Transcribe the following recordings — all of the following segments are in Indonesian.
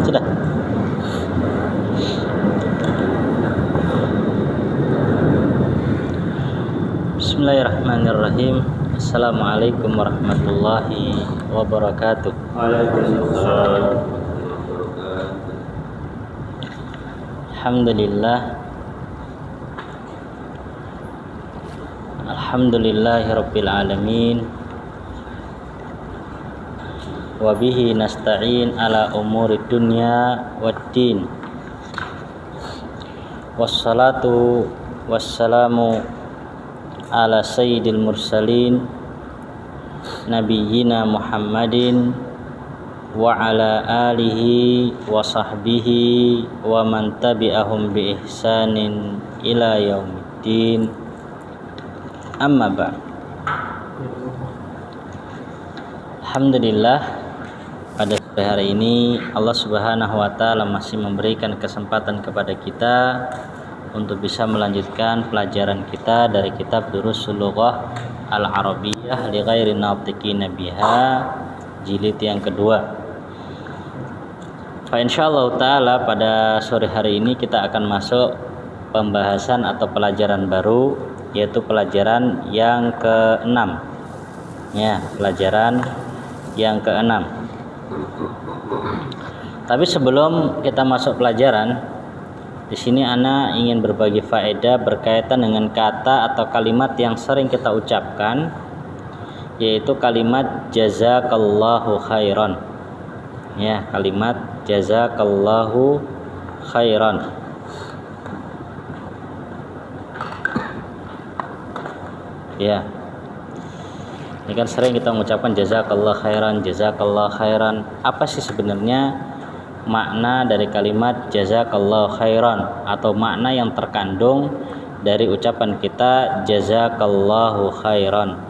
Sudah. Bismillahirrahmanirrahim. Assalamualaikum warahmatullahi wabarakatuh. Waalaikumsalam. Alhamdulillahirabbil alamin. Wa bihi nasta'in ala umurid dunya waddin. Wassalatu wassalamu ala sayyidil mursalin nabiyyina Muhammadin wa ala alihi wa sahbihi wa man tabi'ahum bi ihsanin ila yaumiddin. Amma ba'd. Alhamdulillah, pada sore hari ini Allah Subhanahu wa taala masih memberikan kesempatan kepada kita untuk bisa melanjutkan pelajaran kita dari kitab Durusul Lughah Al-Arabiyyah li ghairi natiqina biha jilid yang kedua. Fa insyaallah taala pada sore hari ini kita akan masuk pembahasan atau pelajaran baru, yaitu pelajaran yang ke-6. Ya, pelajaran yang ke-6. Tapi sebelum kita masuk pelajaran, di sini ana ingin berbagi faedah berkaitan dengan kata atau kalimat yang sering kita ucapkan, yaitu kalimat jazakallahu khairan. Ya, kalimat jazakallahu khairan. Ya. Ini kan sering kita mengucapkan jazakallahu khairan, jazakallahu khairan. Apa sih sebenarnya makna dari kalimat jazakallahu khairan, atau makna yang terkandung dari ucapan kita jazakallahu khairan?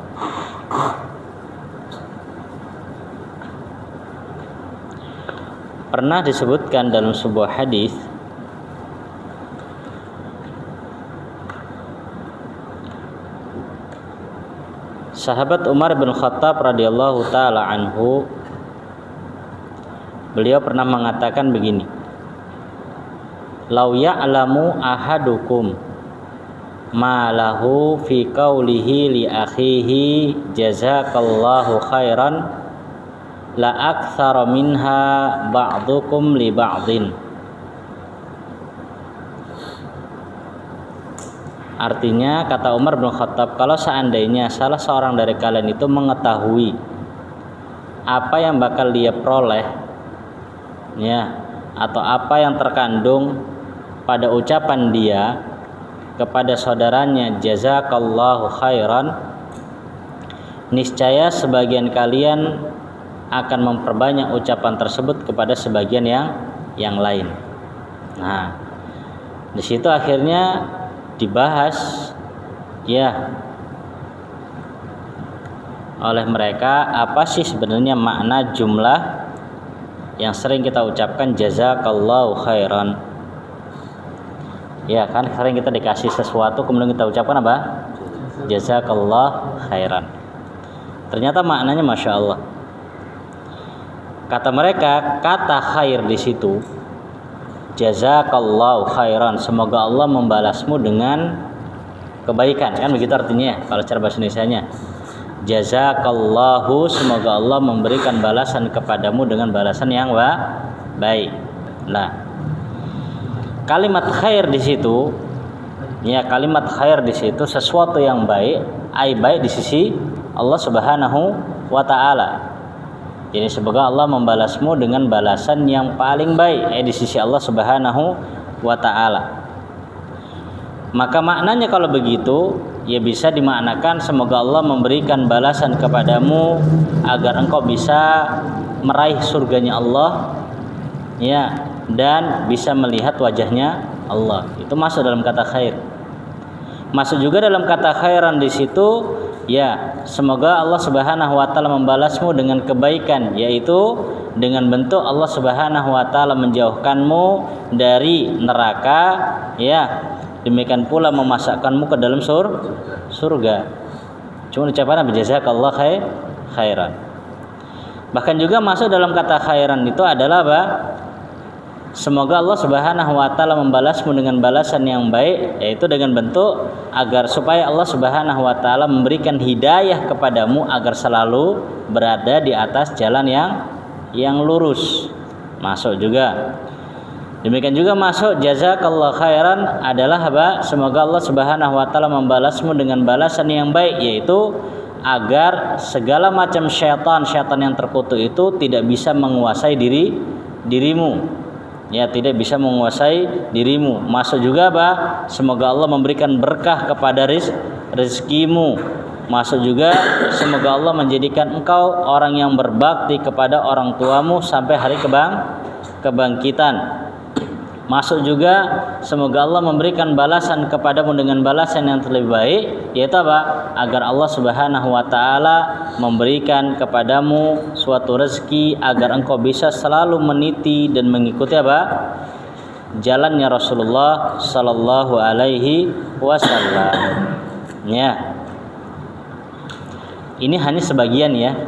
Pernah disebutkan dalam sebuah hadis sahabat Umar bin Khattab radhiyallahu taala anhu, beliau pernah mengatakan begini, lau ya'lamu ahadukum ma lahu fi qawlihi li akhihi jazakallahu khairan la aktsara minha ba'dukum li ba'din. Artinya, kata Umar bin Khattab, kalau seandainya salah seorang dari kalian itu mengetahui apa yang bakal dia peroleh, ya, atau apa yang terkandung pada ucapan dia kepada saudaranya jazakallahu khairan, niscaya sebagian kalian akan memperbanyak ucapan tersebut kepada sebagian yang lain. Nah, di situ akhirnya dibahas ya oleh mereka apa sih sebenarnya makna jumlah yang sering kita ucapkan jazakallahu khairan. Ya kan, sering kita dikasih sesuatu kemudian kita ucapkan apa? Jazakallahu khairan. Ternyata maknanya Masya Allah. Kata mereka, kata khair di situ jazakallahu khairan, semoga Allah membalasmu dengan kebaikan, kan begitu artinya kalau cara bahasa Indonesianya. Jazakallahu, semoga Allah memberikan balasan kepadamu dengan balasan yang baik. Nah, kalimat khair di situ, ya, kalimat khair di situ sesuatu yang baik, baik di sisi Allah Subhanahu wa taala. Jadi semoga Allah membalasmu dengan balasan yang paling baik di sisi Allah Subhanahu wa taala. Maka maknanya kalau begitu, ya bisa dimaknakan semoga Allah memberikan balasan kepadamu agar engkau bisa meraih surganya Allah, ya, dan bisa melihat wajahnya Allah. Itu masuk dalam kata khair. Masuk juga dalam kata khairan di situ, ya, semoga Allah Subhanahu wa taala membalasmu dengan kebaikan, yaitu dengan bentuk Allah Subhanahu wa taala menjauhkanmu dari neraka, ya. Demikian pula memasukkanmu ke dalam surga. Cuma ucapan jazakallahu khairan. Bahkan juga masuk dalam kata khairan itu adalah apa? Semoga Allah Subhanahu wa taala membalasmu dengan balasan yang baik, yaitu dengan bentuk agar supaya Allah Subhanahu wa taala memberikan hidayah kepadamu agar selalu berada di atas jalan yang lurus. Masuk juga. Demikian juga masuk jazakallahu khairan adalah apa? Semoga Allah Subhanahu wa taala membalasmu dengan balasan yang baik, yaitu agar segala macam syaitan yang terkutuk itu tidak bisa menguasai dirimu. Ya, tidak bisa menguasai dirimu. Masuk juga apa? Semoga Allah memberikan berkah kepada rezekimu. Masuk juga semoga Allah menjadikan engkau orang yang berbakti kepada orang tuamu sampai hari kebangkitan. Masuk juga semoga Allah memberikan balasan kepadamu dengan balasan yang lebih baik, yaitu apa? Agar Allah Subhanahu wa taala memberikan kepadamu suatu rezeki agar engkau bisa selalu meniti dan mengikuti apa? Jalannya Rasulullah sallallahu alaihi wasallam. Ya. Ini hanya sebagian ya.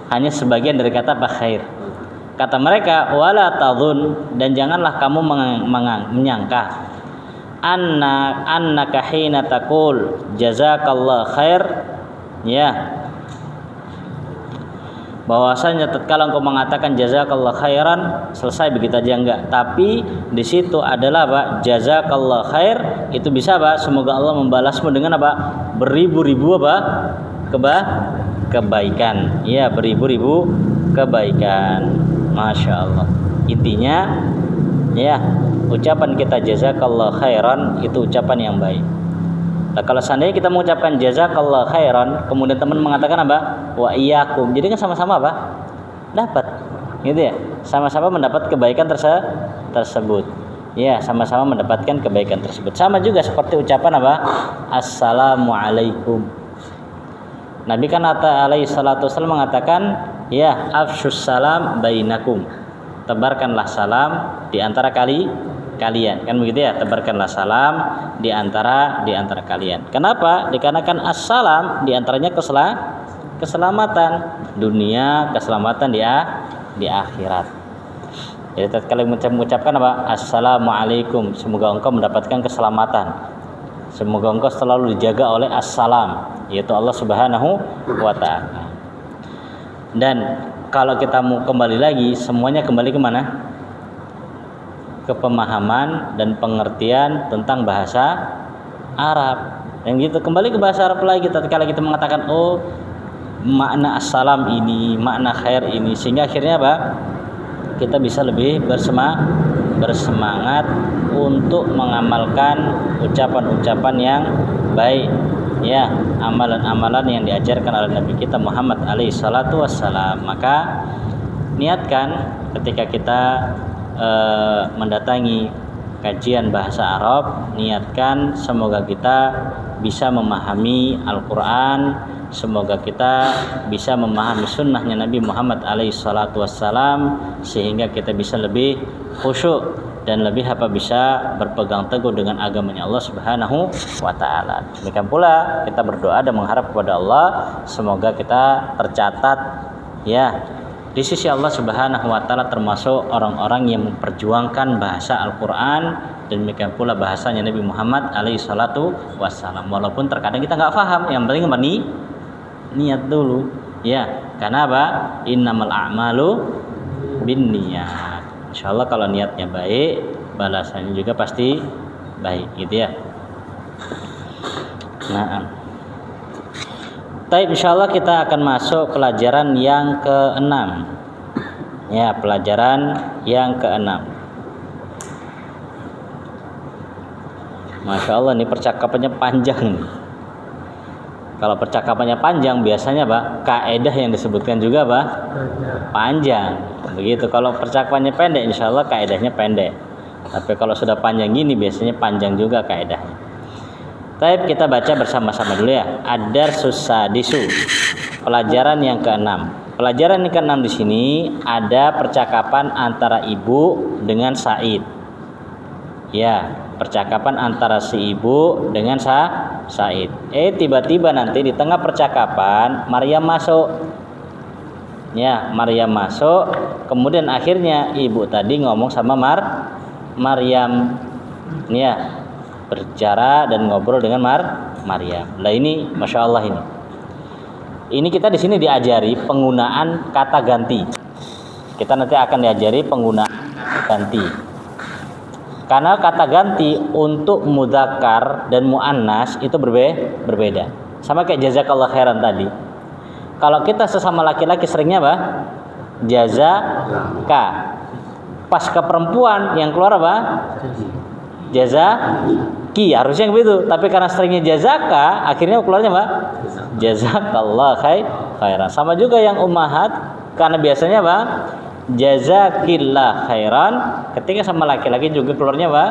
Hanya sebagian dari kata khair. Kata mereka, wala tadhun, dan janganlah kamu menyangka annaka hina taqul jazakallahu khair, ya, bahwasanya tatkala engkau mengatakan jazakallahu khairan selesai begitu aja, enggak. Tapi di situ adalah apa? Jazakallahu khair itu bisa apa? Semoga Allah membalasmu dengan apa? Beribu-ribu apa? Kebaikan. Ya, beribu-ribu kebaikan. Masya Allah. Intinya ya, ucapan kita jazakallahu khairan itu ucapan yang baik. Nah, kalau seandainya kita mengucapkan jazakallahu khairan, kemudian teman mengatakan apa? Wa iyyakum. Jadi kan sama-sama apa? Dapat. Gitu ya. Sama-sama mendapat kebaikan tersebut. Ya, sama-sama mendapatkan kebaikan tersebut. Sama juga seperti ucapan apa? Assalamualaikum. Nabi kan alaihi salatu wasallam mengatakan, ya, afsyus salam bainakum. Tebarkanlah salam di antara kalian. Kan begitu ya? Tebarkanlah salam di antara kalian. Kenapa? Dikarenakan assalam di antaranya keselamatan dunia, keselamatan di akhirat. Jadi tatkala mengucapkan apa? Assalamualaikum, semoga engkau mendapatkan keselamatan. Semoga engkau selalu dijaga oleh assalam, yaitu Allah Subhanahu wa taala. Dan kalau kita mau kembali lagi, semuanya kembali ke mana? Ke pemahaman dan pengertian tentang bahasa Arab. Yang gitu kembali ke bahasa Arab lagi. Tatkala kita mengatakan, oh, makna assalam ini, makna khair ini, sehingga akhirnya apa? Kita bisa lebih bersemangat untuk mengamalkan ucapan-ucapan yang baik, ya, amalan-amalan yang diajarkan oleh Nabi kita Muhammad alaihi salatu wassalam. Maka niatkan ketika kita mendatangi kajian bahasa Arab, niatkan semoga kita bisa memahami Al-Quran, semoga kita bisa memahami sunnahnya Nabi Muhammad alaihi salatu wassalam, sehingga kita bisa lebih khusyuk dan lebih bisa berpegang teguh dengan agamanya Allah Subhanahu wa taala. Demikian pula kita berdoa dan mengharap kepada Allah semoga kita tercatat ya di sisi Allah Subhanahu wa taala termasuk orang-orang yang memperjuangkan bahasa Al-Qur'an, dan demikian pula bahasanya Nabi Muhammad alaihi salatu wassalam. Walaupun terkadang kita enggak paham, yang penting apa nih? Niat dulu. Ya, karena apa? Innamal a'malu binniyat. Insyaallah kalau niatnya baik, balasannya juga pasti baik, gitu ya. Nah, baik, insyaallah kita akan masuk pelajaran yang ke-6. Ya, pelajaran yang ke-6. Masya Allah, ini percakapannya panjang nih. Kalau percakapannya panjang biasanya Pak, kaidah yang disebutkan juga Pak panjang. Begitu. Kalau percakapannya pendek, insya Allah kaidahnya pendek. Tapi kalau sudah panjang gini biasanya panjang juga kaidahnya. Baik, kita baca bersama-sama dulu ya. Ad-darsus sadisu. Pelajaran yang ke-6. Pelajaran yang ke-6 di sini ada percakapan antara ibu dengan Said. Ya, percakapan antara si ibu dengan Said. Tiba-tiba nanti di tengah percakapan Maryam masuk. Ya, Maryam masuk, kemudian akhirnya ibu tadi ngomong sama Maryam. Ya, berbicara dan ngobrol dengan Maryam. Lah ini Masya Allah ini. Ini kita di sini diajari penggunaan kata ganti. Kita nanti akan diajari penggunaan ganti. Karena kata ganti untuk mudzakkar dan muannas itu berbeda. Sama kayak jazakallah khairan tadi. Kalau kita sesama laki-laki seringnya apa? Jazaka. Pas ke perempuan yang keluar apa? Jazaki, harusnya begitu. Tapi karena seringnya jazaka, akhirnya keluarnya apa? Jazakallah khairan. Sama juga yang ummahat, karena biasanya apa? Jazakillah khairan. Ketika sama laki-laki juga keluarnya apa?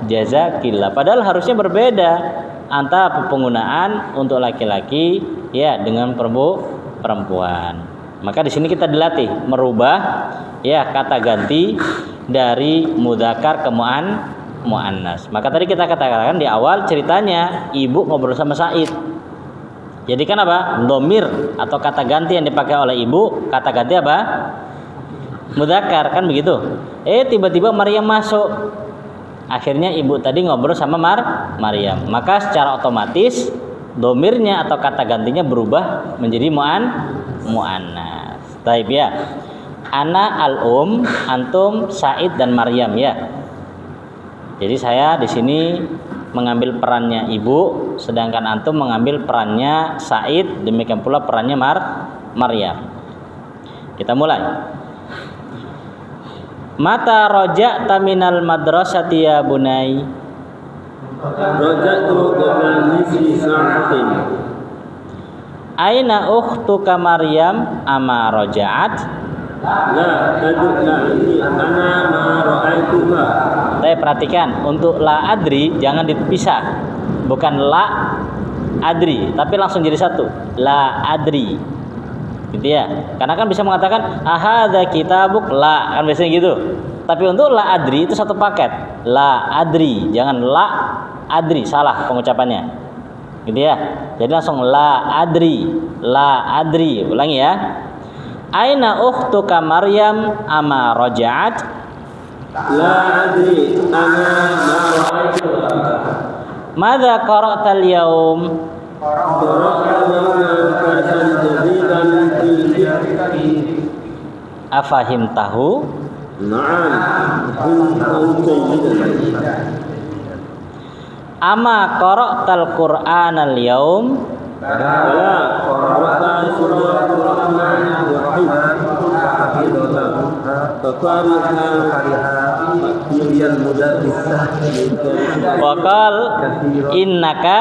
Jazakillah. Padahal harusnya berbeda antara penggunaan untuk laki-laki ya dengan perempuan. Maka di sini kita dilatih merubah ya kata ganti dari mudzakkar ke muannas. Maka tadi kita katakan di awal ceritanya ibu ngobrol sama Said. Jadi kan apa? Dhamir atau kata ganti yang dipakai oleh ibu, kata ganti apa? Mudzakkar, kan begitu. Tiba-tiba Maryam masuk. Akhirnya ibu tadi ngobrol sama Maryam. Maka secara otomatis dhamirnya atau kata gantinya berubah menjadi muannas. Baik ya. Ana al-um, antum Said dan Maryam ya. Jadi saya di sini mengambil perannya ibu, sedangkan antum mengambil perannya Said, demikian pula perannya Maryam. Kita mulai. Mata raja'ta minal madrasati ya bunai. Raja'tu qabla nisfi sa'atin. Aina ukhtuka Maryam ama raja'at? La tad'ani ana ma ra'aituha. Saya perhatikan untuk la adri jangan dipisah. Bukan la adri, tapi langsung jadi satu. La adri. Gitu ya. Karena kan bisa mengatakan ahadza kitabuk la, kan biasanya gitu. Tapi untuk la adri itu satu paket. La adri, jangan la adri, salah pengucapannya. Gitu ya. Jadi langsung la adri, la adri. Ulangi ya. Aina ukhtuka Maryam ama raja'at? La adri ana ma ra'aituha. Madza qara'ta al-yawm? Afahim tahu? Ama qara'tal Qur'an al-yawm? Waqal innaka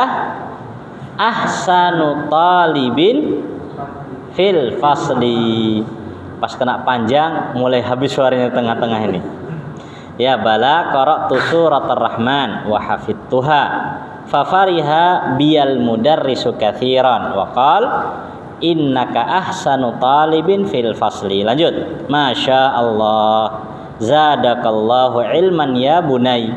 ahsanu talibin fil fasli. Pas kena panjang mulai habis suaranya tengah-tengah ini. Ya bala qara'tu suratul rahman wa hafidtuha fa fariha biyal mudarrisu katsiran wa qala innaka ahsanu talibin fil fasli. Lanjut. Masya Allah, zadakallahu ilman ya bunai.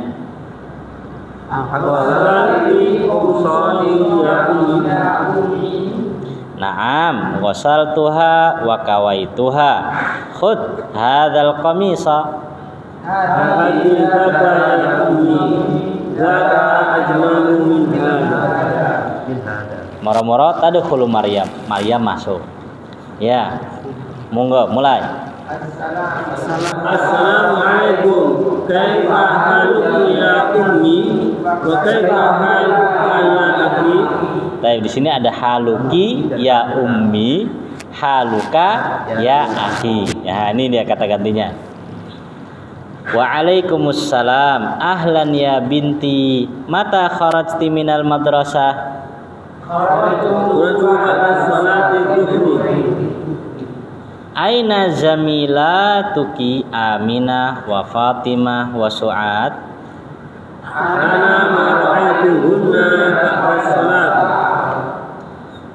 Naam, ghasaltuha wa kawaituha. Khudh hadzal qamisa. Moro-moro tadkhulu Maryam. Maryam masuk. Ya. Monggo mulai. Assalamualaikum. Kaifa haluki ya ummi wa kaifa haluka ya akhi? Baik, di sini ada haluki ya ummi, haluka ya akhi. Ya, ini dia kata gantinya. Waalaikumsalam. Ahlan ya binti. Mata kharajti minal madrasah? Aina zamilatuki Aminah wa Fatimah wa Su'ad?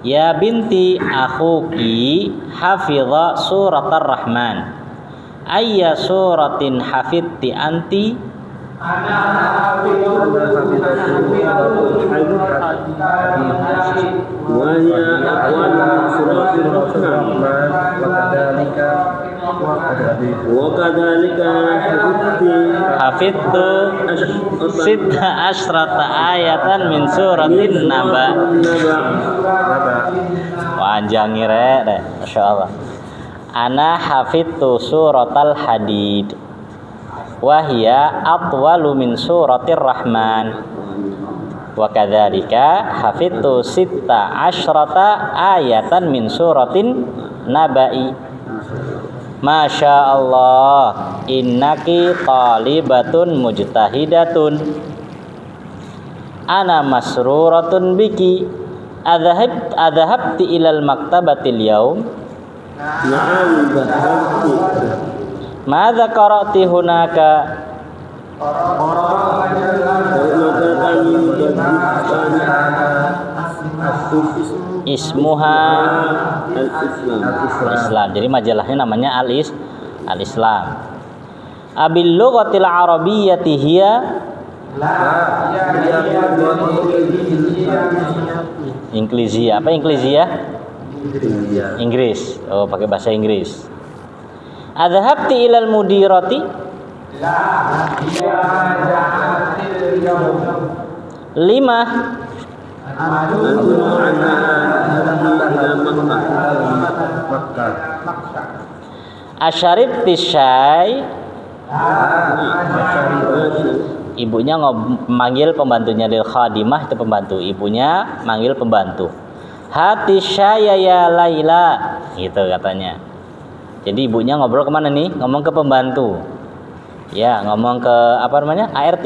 Ya binti akhuki hafidha suratul rahman. Ayya suratin hafidti anti? Wakadzalika hafidtu sita asrata ayatan min suratin naba. Panjang rek, Masya Allah. Ana hafidtu suratal hadid wahia atwalu min suratir rahman. Wa kadzalika hafidtu sita asyrata ayatan min suratin nabai. Masya Allah, innaki talibatun mujtahidatun. Ana masruratun biki. Adhabti ilal maktabatil yaum. Na'am dhahabtu. Madza qara'ti hunaka? Ismuha Al-Islam. Jadi majalahnya namanya Al-Islam. Abil lughatil arabiyyati hiya Inglizia. Apa Inglizia? Inggris. Oh, pakai bahasa Inggris. Adhabti ilal mudirati? Lima. Asyaribti syai. Ibunya memanggil pembantunya, lil khadimah itu pembantu. Ibunya manggil pembantu. Hati syaya ya Laila, gitu katanya. Jadi ibunya ngobrol kemana nih? Ngomong ke pembantu. Ya, ngomong ke apa namanya? ART.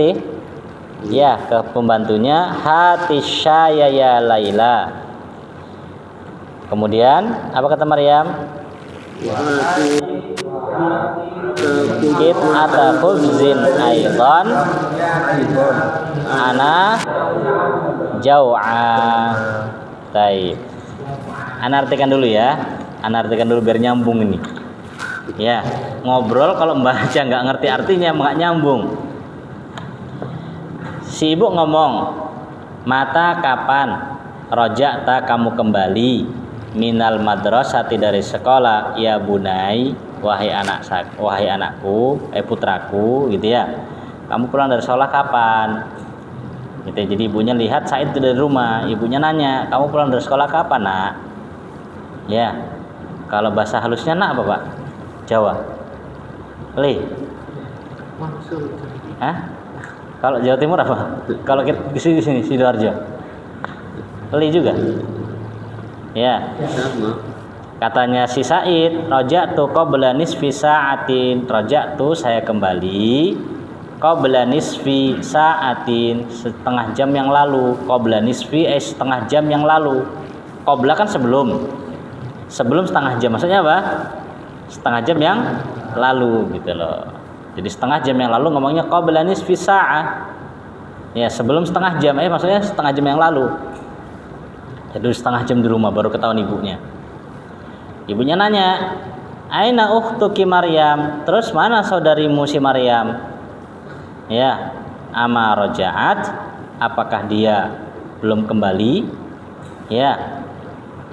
Ya, ke pembantunya. Hati syaya ya Laila. Kemudian apa kata Maryam? Kit ata khubzin aidan ana jau'a. Taib. Ana artikan dulu ya. Ana artikan dulu biar nyambung ini. Ya, ngobrol kalau membaca nggak ngerti artinya nggak nyambung. Si ibu ngomong, mata kapan roja'ta kamu kembali minal madrasati dari sekolah ya bunai, wahai anakku, putraku, gitu ya. Kamu pulang dari sekolah kapan? Gitu. Jadi ibunya lihat Said itu dari rumah, ibunya nanya, kamu pulang dari sekolah kapan, nak? Ya. Kalau bahasa halusnya nak apa, Pak? Jawa. Li. Hah? Kalau Jawa Timur apa? Kalau di sini Sidoarjo. Li juga. Ya. Katanya si Said, roja'tu qabla nisfi sa'atin. Roja'tu saya kembali qabla nisfi sa'atin, setengah jam yang lalu. Qabla nisfi setengah jam yang lalu. Qabla kan sebelum setengah jam, maksudnya apa? Setengah jam yang lalu gitu loh. Jadi setengah jam yang lalu ngomongnya qabla nisfi sa'ah. Ya, sebelum setengah jam, maksudnya setengah jam yang lalu. Jadi setengah jam di rumah baru ketahuan ibunya. Ibunya nanya, aina ukhtuki Maryam? Terus mana saudarimu si Maryam? Ya, ama roja'at? Apakah dia belum kembali? Ya,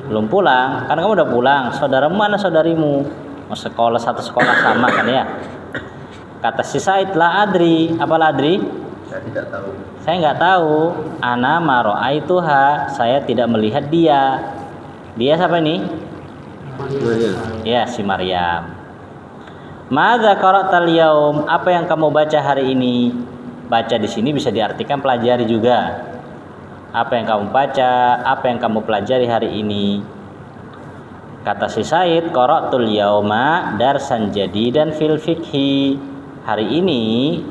belum pulang. Karena kamu udah pulang. Saudaramu mana saudarimu? Mau sekolah, satu sekolah sama kan ya? Kata si Said, la adri. Apa la adri? Saya tidak tahu. Saya nggak tahu. Ana maro'aituha. Saya tidak melihat dia. Dia siapa ini? Maryam. Ya, si Maryam. Madza qara'tal yaum? Apa yang kamu baca hari ini? Baca di sini bisa diartikan pelajari juga. Apa yang kamu baca? Apa yang kamu pelajari hari ini? Kata si Said, qara'tul yauma darsan jadidan fil fikhi. Hari ini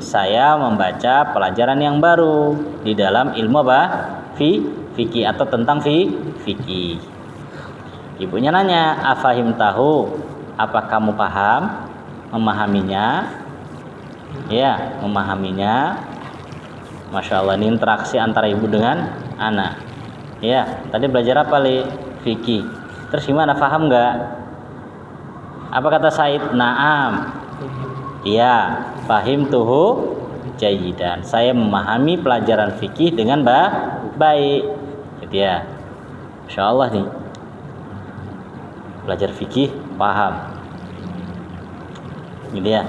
saya membaca pelajaran yang baru di dalam ilmu apa? Fikih atau tentang fikih. Ibunya nanya, afahim tahu? Apa kamu paham? Memahaminya? Ya, memahaminya. Masya Allah, ini interaksi antara ibu dengan anak. Ya, tadi belajar apa, Li? Fikih. Terus gimana, paham nggak? Apa kata Said? Naam. Ya, fahim tuhu jayidan. Saya memahami pelajaran fikih dengan baik. Gitu ya. Masya Allah nih. Belajar fikih, paham. gitu ya.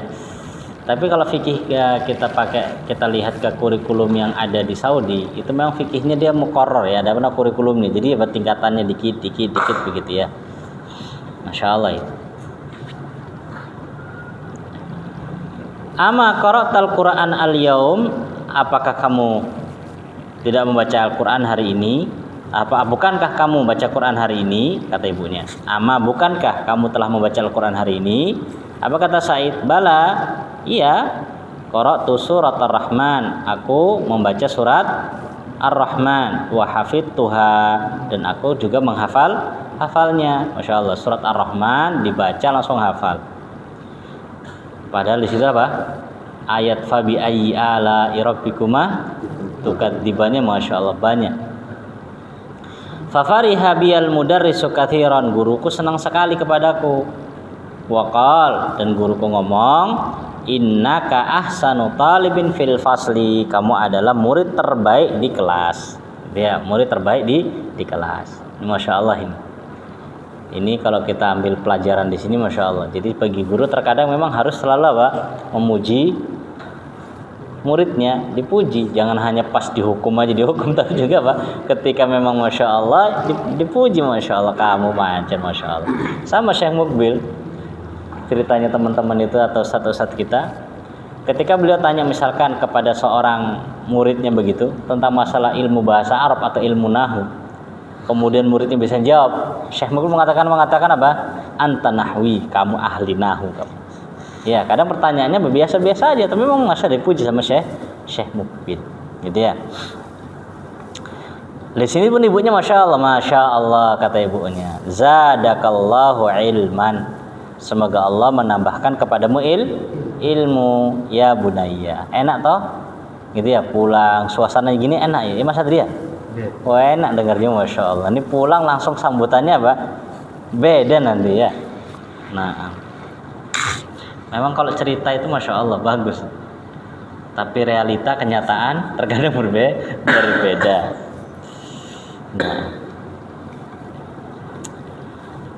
Tapi kalau fikih ya, kita lihat ke kurikulum yang ada di Saudi, itu memang fikihnya dia muqarrar ya, ada benar kurikulumnya. Jadi ya tingkatannya dikit begitu ya. Masya Allah itu. Ama qara'tal Qur'an al-yaum, apakah kamu tidak membaca Al-Qur'an hari ini? Bukankah kamu baca Quran hari ini? Kata ibunya. Ama, bukankah kamu telah membaca Al-Qur'an hari ini? Apa kata Said? Bala, iya. Qara'tu surat Ar-Rahman, aku membaca surat Ar-Rahman. Wa hafidtuha, dan aku juga hafalnya. Masya Allah, surat Ar-Rahman dibaca langsung hafal. Padahal di situ apa? Ayat fabi ayyi ala rabbikuma tukadzibannya, masya Allah banyak. Fafariha biyal mudarrisu katsiran, guruku senang sekali kepadaku. Waqal, dan guruku ngomong, innaka ahsanu talibin fil fasli, kamu adalah murid terbaik di kelas. Ya, murid terbaik di kelas. Masya Allah ini. Ini kalau kita ambil pelajaran di sini, masya Allah. Jadi bagi guru terkadang memang harus selalu memuji muridnya, dipuji. Jangan hanya pas dihukum aja dihukum, tapi juga ketika memang masya Allah dipuji, masya Allah kamu macam, masya Allah. Sama Syekh Mukbil, ceritanya teman-teman itu atau satu-satu kita, ketika beliau tanya misalkan kepada seorang muridnya begitu tentang masalah ilmu bahasa Arab atau ilmu nahwu. Kemudian muridnya bisa jawab, Syekh Mukbil mengatakan apa? Anta nahwi, kamu ahli nahwu kamu. Ya, kadang pertanyaannya biasa-biasa aja, tapi memang masa dipuji sama Syekh Mukbil, gitu ya. Di sini pun ibunya masya Allah kata ibunya, zadakallahu ilman, semoga Allah menambahkan kepadamu ilmu ya bunayya. Enak toh, gitu ya, pulang suasana gini enak ya, Mas Adria. Wah, enak dengarnya, masya Allah. Ini pulang langsung sambutannya beda nanti ya. Nah, memang kalau cerita itu masya Allah bagus, tapi realita kenyataan terkadang berbeda. Nah,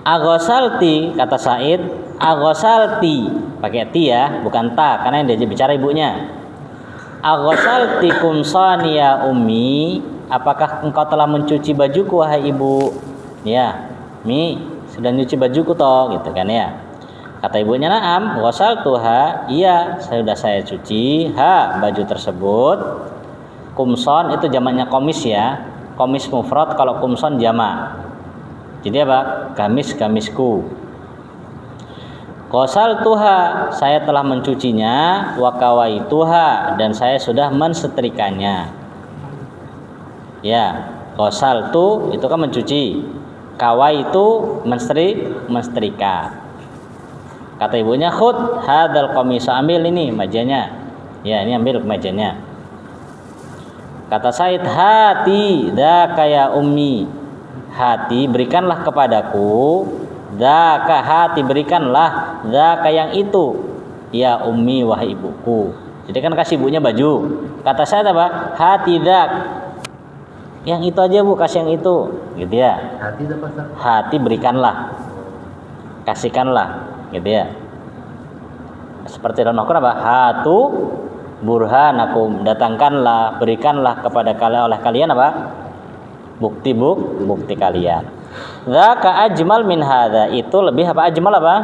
agosalti, kata Said, agosalti pakai ti ya, bukan ta, karena yang dia bicara ibunya. Agosalti kumsaniya ummi, apakah engkau telah mencuci bajuku wahai ibu? Ya, Mi, sudah nyuci bajuku toh, gitu kan ya. Kata ibunya, na'am, ghasaltuha, iya, sudah saya cuci, baju tersebut. Kumson itu jamaknya komis ya. Komis mufrad, kalau kumson jamak. Jadi apa? Gamisku. Ghasaltuha, saya telah mencucinya, wa kawaituha, dan saya sudah mensetrikanya. Ya, ghasaltu itu kan mencuci. Kawaitu mensetrika. Kata ibunya, khud hadzal qamis, ambil ini mejanya. Ya, ini ambil mejanya. Kata Said, hati dzaka ya ummi, hati berikanlah kepadaku, dzaka hati berikanlah, dzaka yang itu, ya ummi wahai ibuku. Jadi kan kasih ibunya baju. Kata Said apa? Hati dzak, yang itu aja bu, kasih yang itu, gitu ya. Hati berikanlah, kasihkanlah, gitu ya. Seperti dalam Al-Quran apa? Hatu burhanakum, datangkanlah, berikanlah kepada kalian oleh kalian apa? Bukti kalian. Dzaka ajmal min hadza, itu lebih apa? Ajmal apa?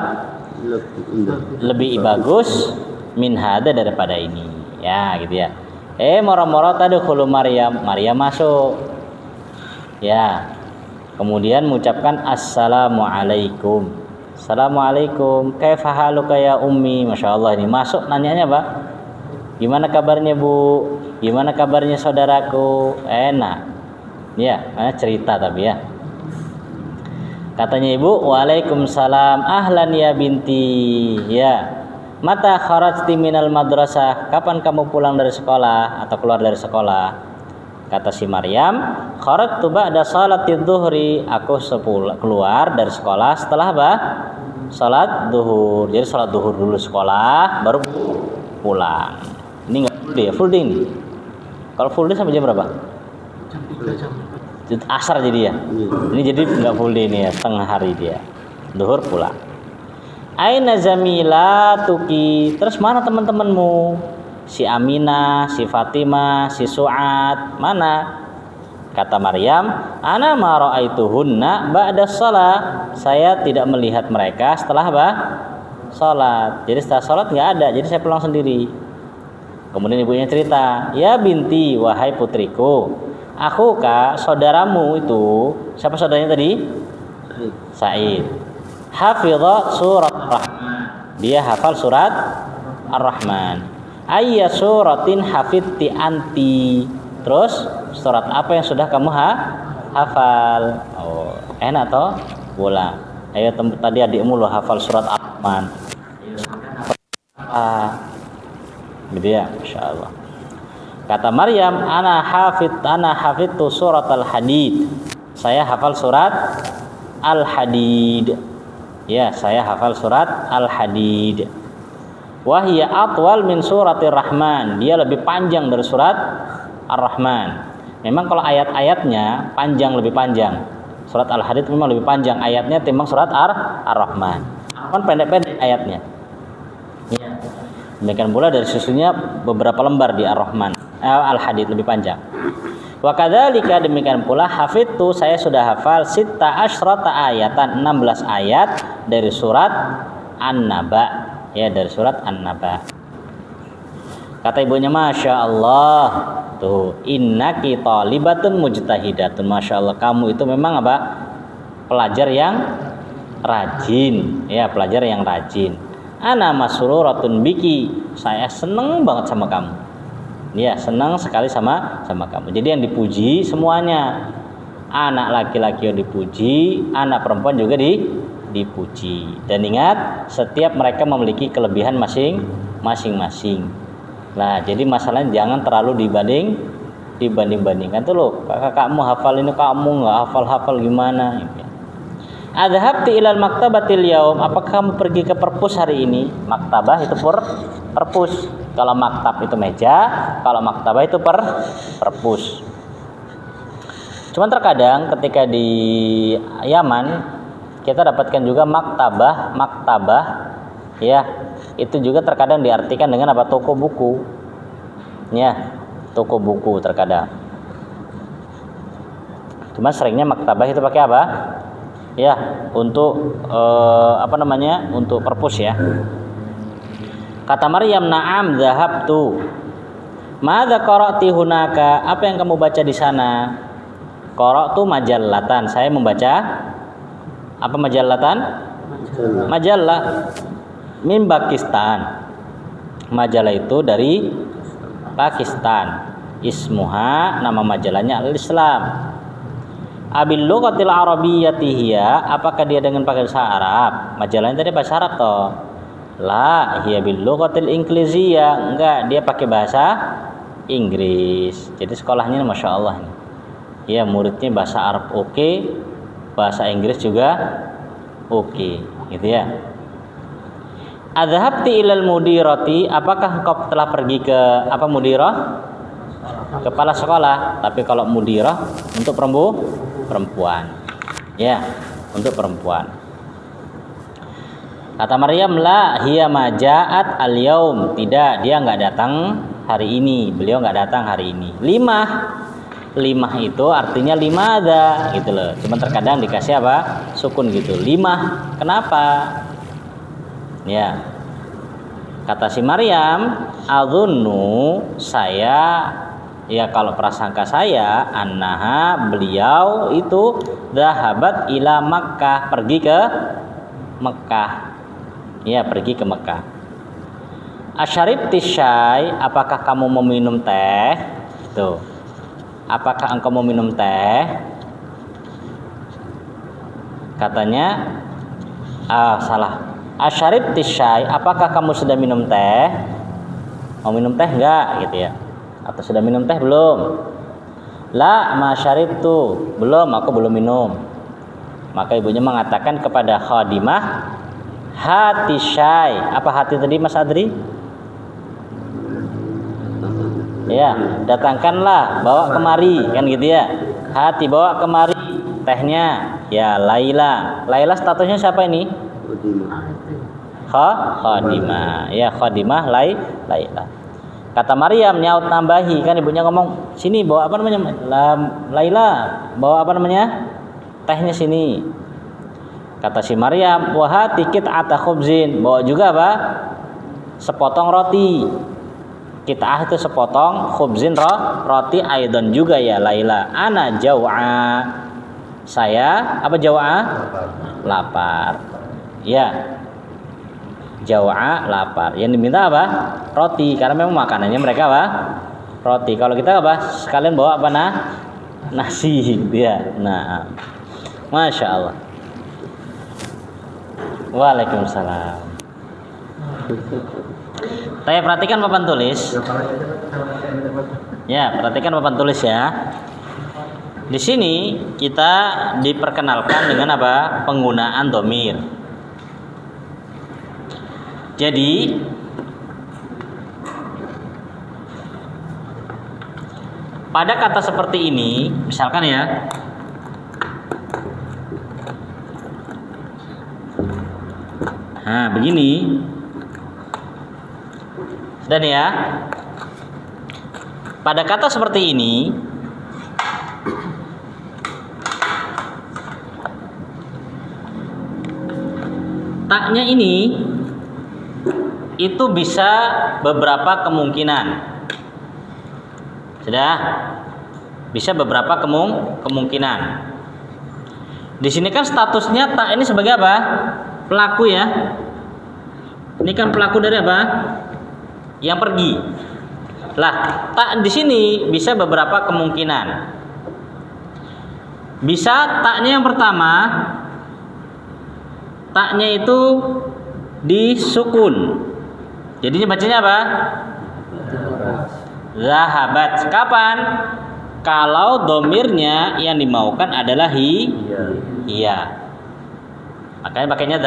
Lebih bagus min hadza, daripada ini. Ya, gitu ya. Moro-moro tadkhulu Maryam masuk. Ya. Kemudian mengucapkan assalamualaikum. Assalamualaikum. Kaifa haluka ya ummi? Masya Allah, ini masuk nanyanya apa? Gimana kabarnya bu? Gimana kabarnya saudaraku? Enak. Ya, cerita tapi ya. Katanya ibu, waalaikumsalam, ahlan ya binti. Ya. Mata kharajti minal madrasah, kapan kamu pulang dari sekolah atau keluar dari sekolah? Kata si Maryam, kharajtu ba'da salatidz zuhri, aku keluar dari sekolah setelah apa? Salat zuhur. Jadi salat zuhur dulu sekolah, baru pulang. Ini enggak full day, full day ini. Kalau full day sampai jam berapa? Jam 3. Asar jadi ya. Ini jadi enggak full day ini ya, setengah hari dia. Zuhur pulang. Aina zamilatuki? Terus mana teman-temanmu? Si Aminah, si Fatimah, si Su'ad, mana? Kata Maryam, ana ma ra'aituhunna ba'da shalah. Saya tidak melihat mereka setelah salat. Jadi setelah salat enggak ada, jadi saya pulang sendiri. Kemudian ibunya cerita, ya binti, wahai putriku, aku kak saudaramu itu, siapa saudaranya tadi? Sa'id. Hafidha surat Ar-Rahman. Dia hafal surat Ar-Rahman. Ayya suratin hafidti anti. Terus surat apa yang sudah kamu hafal? Oh, enak toh? Bola. Ayo tadi adikmu lo hafal surat Ar-Rahman. Gitu ya, insyaallah. Kata Maryam, ana hafidtu surat Al-Hadid. Saya hafal surat Al-Hadid. Ya, saya hafal surat Al-Hadid. Wahya atwal min suratir Rahman. Dia lebih panjang dari surat Ar-Rahman. Memang kalau ayat-ayatnya panjang, lebih panjang. Surat Al-Hadid memang lebih panjang ayatnya timbang surat Ar-Rahman. Kan pendek-pendek ayatnya. Ya. Demikian pula dari susunya beberapa lembar di Ar-Rahman. Al-Hadid lebih panjang. Wa kadzalika demikian pula hafidtu, saya sudah hafal sitta asyrata ayatan, 16 ayat dari surat An-Naba. Ya, dari surat An-Naba. Kata ibunya, Masya Allah, tuh, innaki talibatun mujtahidatun. Masya Allah, kamu itu memang apa? Pelajar yang rajin. Ya, pelajar yang rajin. Ana masruratun biki. Saya seneng banget sama kamu. Ya, senang sekali sama kamu. Jadi yang dipuji semuanya. Anak laki-laki yang dipuji, anak perempuan juga dipuji. Dan ingat, setiap mereka memiliki kelebihan masing-masing. Nah, jadi masalahnya jangan terlalu dibanding-bandingkan tuh loh. Kakakmu hafal ini, kamu nggak hafal gimana? Adhabti ilal maktabatil yaum. Apakah kamu pergi ke perpus hari ini? Maktabah itu perpus. Kalau maktab itu meja, kalau maktabah itu perpus. Cuman terkadang ketika di Yaman kita dapatkan juga maktabah, ya, itu juga terkadang diartikan dengan apa? Toko buku, ya, toko buku terkadang. Cuma seringnya maktabah itu pakai apa? Ya, untuk untuk perpus ya. Kata Maryam, na'am dhahabtu. Madza qara'ti hunaka? Apa yang kamu baca di sana? Qara'tu majallatan. Saya membaca apa majallatan? Majallah min Pakistan. Majalah itu dari Pakistan. Ismuha, nama majalahnya Al-Islam. Abil lughatil arabiyyati hiya, apakah dia dengan bahasa Arab? Majalahnya tadi bahasa Arab toh. La hiya bil lughatil ingliziyah. Enggak, dia pakai bahasa Inggris. Jadi sekolahnya Masya Allah ini. Ya, muridnya bahasa Arab oke, bahasa Inggris juga oke, gitu ya. Adhabti ilal mudirati, apakah engkau telah pergi ke apa mudirah? Kepala sekolah. Tapi kalau mudirah untuk perempuan. Ya, untuk perempuan. Kata Maryam, la hiya maja'at al-yaum. Tidak, dia enggak datang hari ini. Beliau enggak datang hari ini. Limah itu artinya limada gitu loh. Cuma terkadang dikasih apa? Sukun gitu. Limah. Kenapa? Ya. Kata si Maryam, adzunnu, saya, ya kalau prasangka saya, annaha, beliau itu dhahabat ila Makkah, pergi ke Mekah. Ya, pergi ke Mekah. Asyaribti syai, apakah kamu mau minum teh? Tuh. Apakah engkau mau minum teh? Katanya, salah. Asyaribti syai, apakah kamu sudah minum teh? Mau minum teh enggak gitu ya? Atau sudah minum teh belum? La ma syaribtu, belum, aku belum minum. Maka ibunya mengatakan kepada khadimah, hati syai. Apa hati tadi Mas Adri? Ya, datangkanlah, bawa kemari, kan gitu ya. Hati bawa kemari tehnya. Ya, Laila. Laila statusnya siapa ini? khadimah. Ya, khadimah Laila. Kata Maryam nyaut nambahi, kan ibunya ngomong, "Sini bawa apa namanya? Laila, bawa apa namanya? Tehnya sini." Kata si Maryam, "Wah, tikit ata khubzin." Bawa juga apa? Sepotong roti. Kit'ah itu sepotong, khubzin roti aidon juga ya Laila. Ana jau'a. Saya apa jau'a? Lapar. Ya. Jau'a lapar. Yang diminta apa? Roti, karena memang makanannya mereka apa? Roti. Kalau kita apa? Sekalian bawa apa nasi dia. Nah. Masya Allah. Waalaikumsalam. Saya perhatikan papan tulis. Ya, perhatikan papan tulis ya. Di sini kita diperkenalkan dengan apa? Penggunaan dhamir. Jadi pada kata seperti ini, misalkan ya, nah begini, dan ya, pada kata seperti ini, taknya ini itu bisa beberapa kemungkinan. Sudah? Bisa beberapa kemungkinan. Di sini kan statusnya tak ini sebagai apa? Pelaku ya. Ini kan pelaku dari apa? Yang pergi. Lah, tak di sini bisa beberapa kemungkinan. Bisa taknya yang pertama, taknya itu disukun. Jadinya bacanya apa? Zahabat. Kapan? Kalau domirnya yang dimaukan adalah iya. Makanya pakainya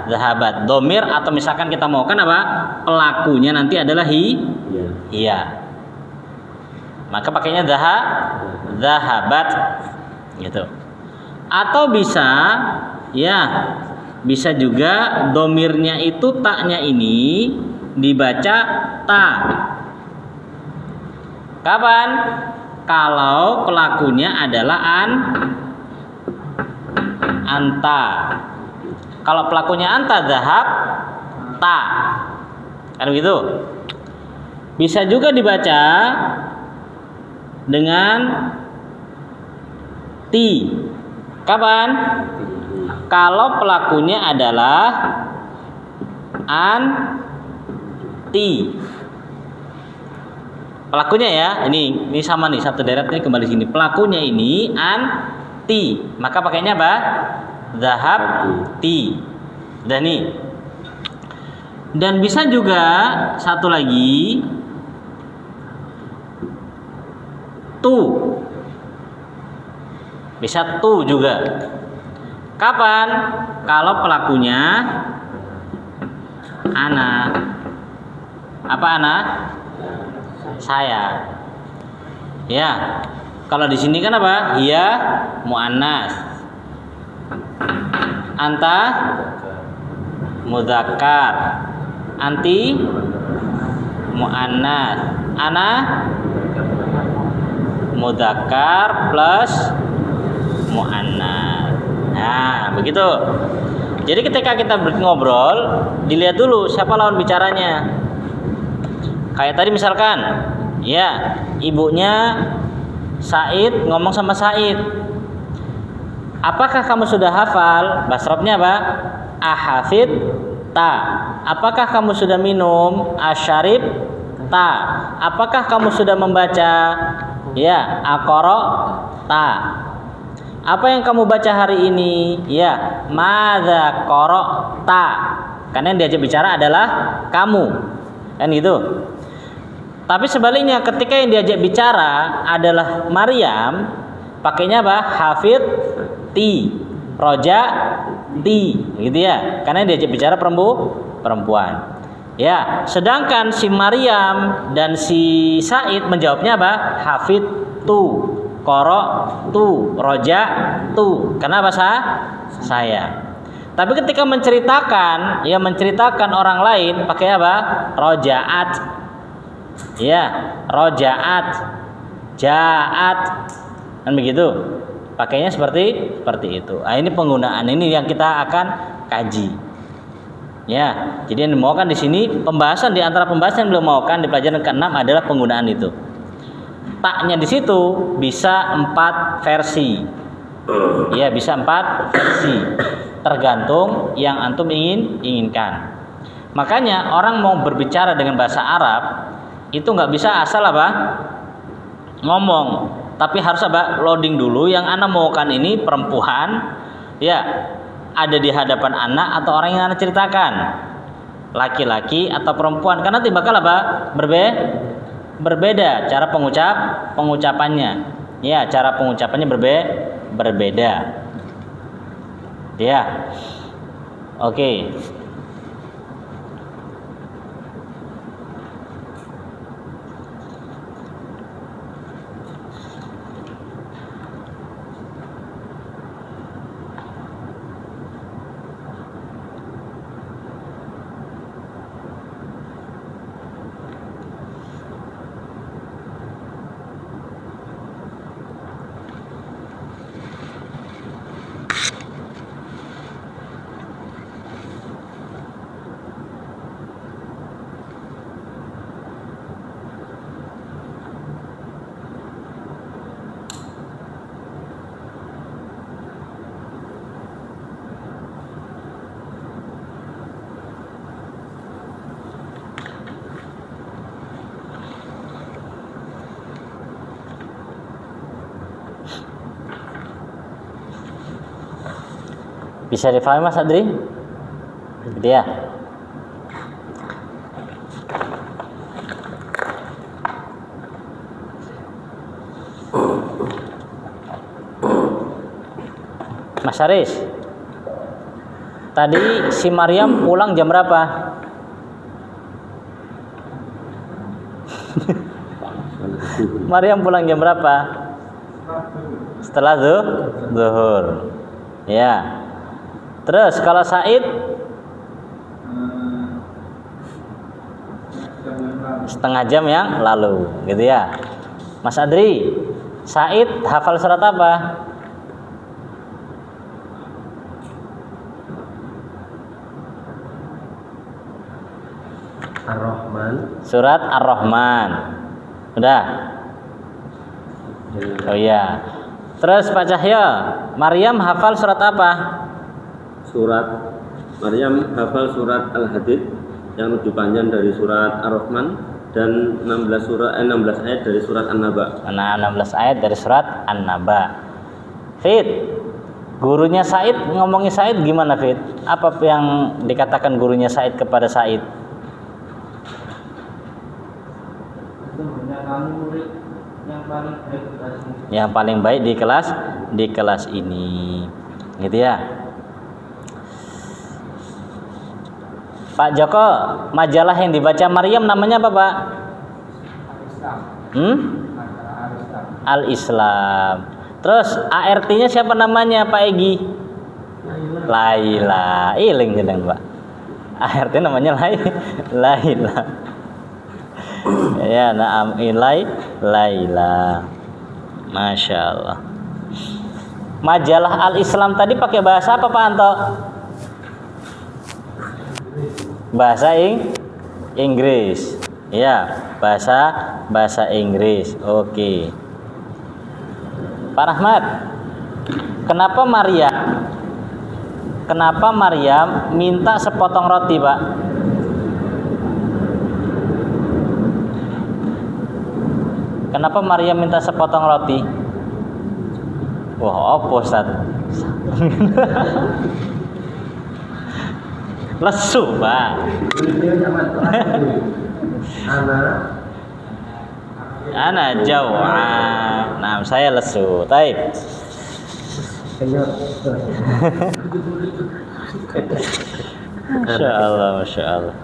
zahabat. Domir atau misalkan kita maukan apa? Pelakunya nanti adalah iya. Maka pakainya zahabat gitu. Atau bisa ya, bisa juga domirnya itu taknya ini dibaca ta. Kapan? Kalau pelakunya adalah anta. Kalau pelakunya anta, zahab ta. Kan begitu? Bisa juga dibaca dengan ti. Kapan? Kalau pelakunya adalah anti. Pelakunya ya, ini sama nih, satu deret ini kembali sini. Pelakunya ini anti. Maka pakainya apa? Zahab ti. Dan nih. Dan bisa juga satu lagi tu. Bisa tu juga. Kapan? Kalau pelakunya ana. Apa ana? Saya. Ya. Kalau di sini kan apa? Ia muannas. Anta mudzakkar. Anti muannas. Ana mudzakkar plus muannas. Nah, begitu. Jadi ketika kita ngobrol, dilihat dulu siapa lawan bicaranya. Kayak tadi misalkan, ya, ibunya Said ngomong sama Said. Apakah kamu sudah hafal? Basrobnya apa? Ahafid ta. Apakah kamu sudah minum? Asyarib ta. Apakah kamu sudah membaca? Ya, aqra ta. Apa yang kamu baca hari ini? Ya, madza qara'ta. Karena yang diajak bicara adalah kamu. Kan gitu. Tapi sebaliknya ketika yang diajak bicara adalah Maryam, pakainya apa? Hafid ti, roja ti, gitu ya. Karena yang diajak bicara perempuan. Ya, sedangkan si Maryam dan si Said menjawabnya apa? Hafid tu, qara tu, roja tu. Karena bahasa saya. Tapi ketika menceritakan, ya menceritakan orang lain pakai apa? Rojaat. Ya, rojaat, jaat, kan begitu. Pakainya seperti itu. Nah, ini penggunaan ini yang kita akan kaji. Ya, jadi yang dimaukan di sini pembahasan di antara pembahasan yang beliau maukan di pelajaran ke-6 adalah penggunaan itu. Taknya di situ bisa 4 versi. Ya, bisa 4 versi. Tergantung yang antum inginkan. Makanya orang mau berbicara dengan bahasa Arab itu nggak bisa asal apa? Ngomong, tapi harus apa? Loading dulu. Yang anak maukan ini perempuan, ya ada di hadapan anak atau orang yang anak ceritakan, laki-laki atau perempuan. Karena nanti bakal apa? Berbeda cara pengucapannya. Ya, cara pengucapannya berbeda. Ya. Oke. Bisa difahami Mas Adri? Gitu ya. Mas Haris, tadi si Maryam pulang jam berapa? Maryam pulang jam berapa? Setelah zuhur. Ya. Terus kalau Said setengah jam yang lalu, gitu ya. Mas Adri, Said hafal surat apa? Ar-Rahman. Surat Ar-Rahman. Udah? Oh iya. Terus Pak Cahyo, Maryam hafal surat apa? Surat Maryam hafal surat Al-Hadid yang lebih panjang dari surat Ar-Rahman dan 16 ayat dari surat An-Naba. Nah, 16 ayat dari surat An-Naba. Fit, gurunya Said ngomongin Said gimana Fit? Apa yang dikatakan gurunya Said kepada Said? Yang paling baik di kelas ini, gitu ya. Pak Joko, majalah yang dibaca Maryam namanya apa Pak? Al-Islam. Terus ART-nya siapa namanya Pak Egi? Laila. Iling jeneng Pak. ART namanya Laila. Ya, na'am Laila. Masya Allah. Majalah Al-Islam tadi pakai bahasa apa Pak Anto? Bahasa Inggris. Ya, bahasa Inggris. Oke. Pak Rahmat, kenapa Maryam minta sepotong roti, Pak? Kenapa Maryam minta sepotong roti? Wah, apa Ustaz? Lesu, Pak. Ana jauh. Nah, saya lesu. Taib. Masya Allah.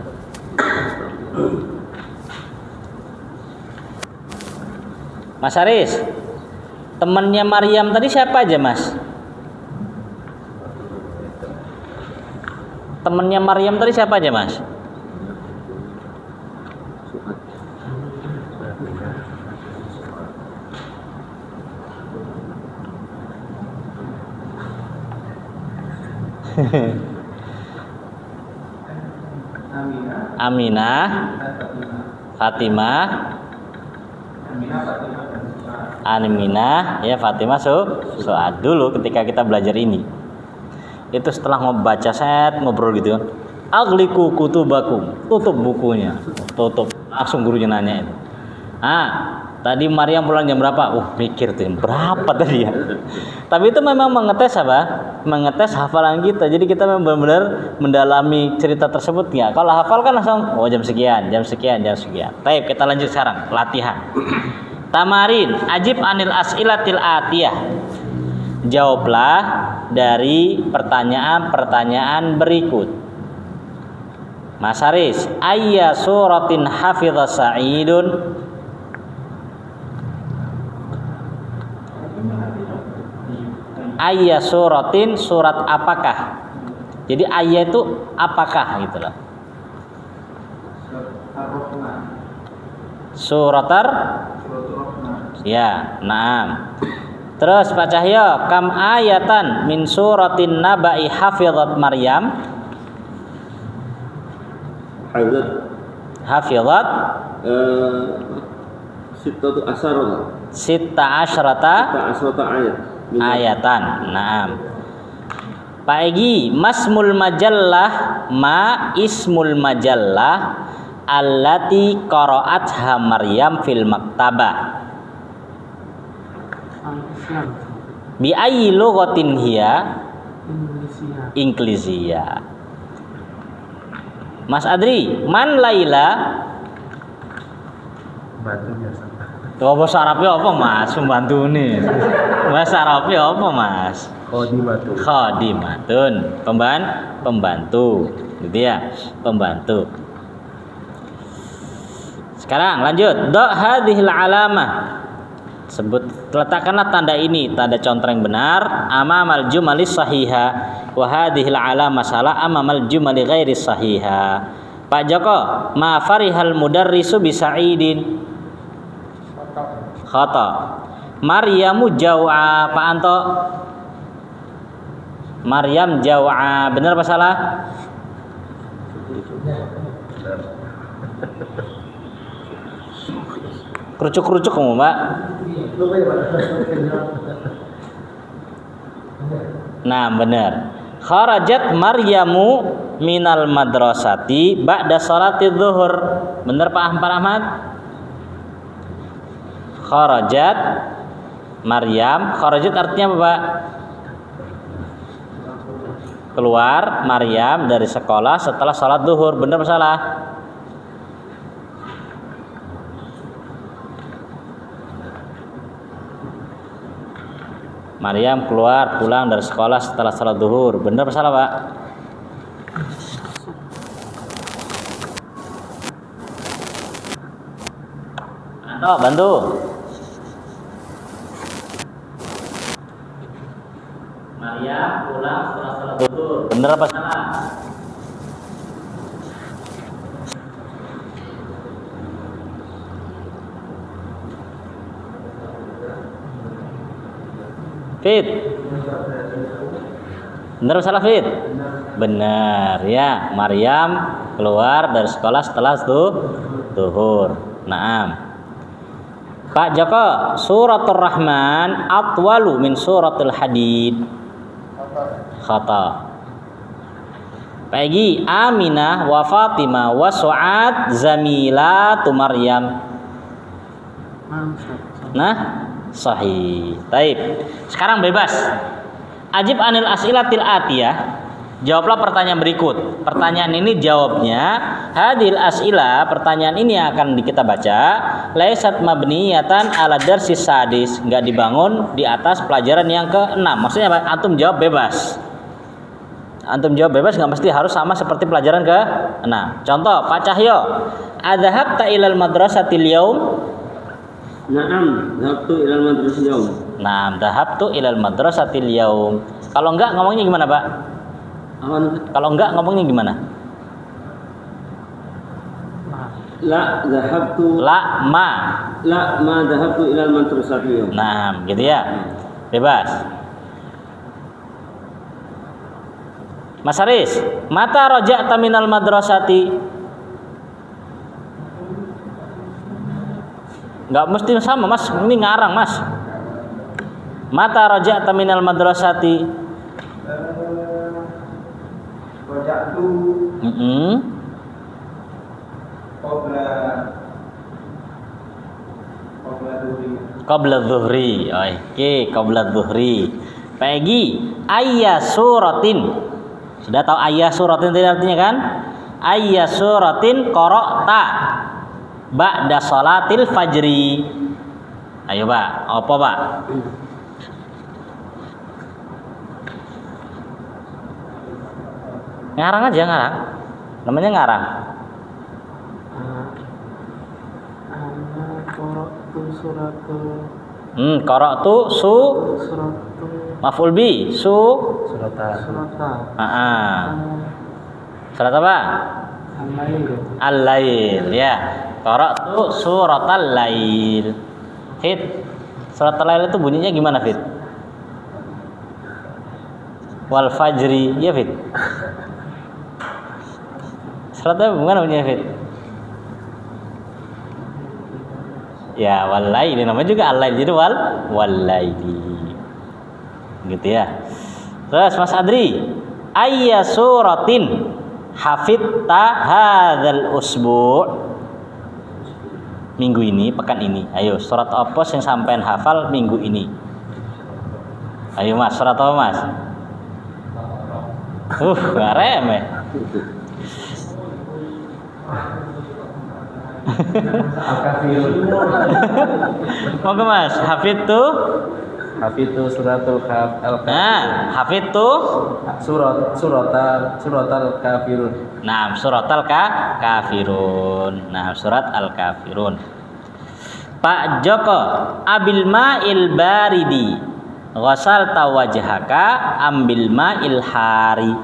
Mas Haris, temannya Maryam tadi siapa aja, Mas? Temennya Maryam tadi siapa aja, Mas? Aminah, Fatimah, Aminah, ya Fatimah, Su'ad dulu ketika kita belajar ini. Itu setelah membaca ngobrol gitu kan. Agliku kutubakum, tutup bukunya, tutup. Langsung gurunya nanya itu. Tadi Maryam pulang jam berapa? Mikir tuh jam berapa tadi ya. Tapi itu memang mengetes apa? Mengetes hafalan kita. Jadi kita memang benar-benar mendalami cerita tersebut ya. Kalau hafal kan langsung jam sekian, jam sekian, jam sekian. Baik, kita lanjut sekarang latihan. Tamarin, ajib anil as'ilatil atiyah. Jawablah dari pertanyaan-pertanyaan berikut. Mas Haris, ayya suratin hafidha Sa'idun? Ayya suratin, surat apakah? Jadi ayya itu apakah gitu loh. Suratar? Ya, naam. Terus Pak Cahyo, kam ayatan min suratin naba'i hafizat Maryam? Hafizat Sita asyrata ayat. Ayatan. Naam. Pak Egi, masmul majallah, ma ismul majallah allati qara'atha Maryam fil maktabah. Bi ayyi lughatin hiya? Inggrisiyah. Mas Adri, man Laila? Bahasa Arabnya apa, Mas? Pembantu nih. Bahasa Arabnya apa, Mas? Khadimatun. Pembantu. Gitu ya, pembantu. Sekarang lanjut. Do hadhil alamah. Letakkanlah tanda ini, tanda contreng benar, amamal jumalis sahiha wa hadhil alamah salah amamal jumali ghairi sahiha. Pak Joko, ma farihal mudarrisu bi Sa'idin? Khata. Maryamu jaw'a. Pak Anto, Maryam jaw'a, benar apa salah? Kerucuk-kerucuk kamu, Mbak. Nah, benar. Kharajat Maryamu minal madrasati ba'da sholati zuhur. Benar Pak Ahmad? Kharajat Maryam, kharajat artinya apa, Pak? Keluar Maryam dari sekolah setelah sholat zuhur. Benar apa salah? Maryam pulang dari sekolah setelah sholat zuhur. Benar apa salah, Pak? Bantu. Maryam pulang setelah sholat zuhur. Benar apa salah? Fit. Benar apa salah, Fit? Benar ya. Maryam keluar dari sekolah setelah zuhur. Naam. Pak Joko, suratul Rahman atwalu min suratul Hadid. Khata. Pak Egi, Aminah wa Fatimah wa Su'ad zamilatu Maryam. Nah, sahih. Taib. Sekarang bebas. Ajib anil as'ilatil atiyah. Jawablah pertanyaan berikut. Pertanyaan ini jawabnya hadil as'ila, pertanyaan ini yang akan kita baca, laisat mabniyatan ala darsis sadis, enggak dibangun di atas pelajaran yang ke-6. Maksudnya antum jawab bebas. Antum jawab bebas, enggak mesti harus sama seperti pelajaran ke-6. Contoh, Pak Cahyo, adhabta ilal madrasatil yaum? Na'am, dhahabtu ilal madrasatil yaum. Naam, dhahabtu ilal madrasatil yaum. Kalau enggak ngomongnya gimana, Pak? Kalau enggak ngomongnya gimana? La dhahabtu la ma dhahabtu ilal madrasati. Nah, gitu ya. Bebas. Mas Haris, mata raja'ta minal madrasati? Enggak mesti sama, Mas. Ini ngarang, Mas. Mata raja'ta minal madrasati? Raja'tu Qabla dhuhri. Oke, qabla dhuhri. Pagi ayya suratin. Sudah tahu ayya suratin itu artinya kan? Ayya suratin qara'ta ba'da salatil fajri. Ayo, Pak. Apa, Pak? Ngarang aja, ngarang. Namanya ngarang. Qara'tu maf'ul bi surat apa? Al-lail ya. Qara'tu suratal lail. Fit. Suratal lail itu bunyinya gimana, Fit? Wal fajri, ya, Fit. Suratnya gimana bunyinya, Fit? Ya, walaili namanya juga al-lail, jadi walaili. Gitu ya. Terus Mas Adri, ayya suratin hafidta hadzal usbu'? Minggu ini, pekan ini. Ayo, surat apa yang sampean hafal minggu ini? Ayo, Mas, surat apa, Mas? Ngarem ya. Monggo Mas, hafidtu suratul kafirun. Nah, hafidtu suratal kafirun. Nah, suratal kafirun. Nah, surat al-kafirun. Pak Joko, abil ma'il baridi ghasalta wajhaka ambil ma'il hari.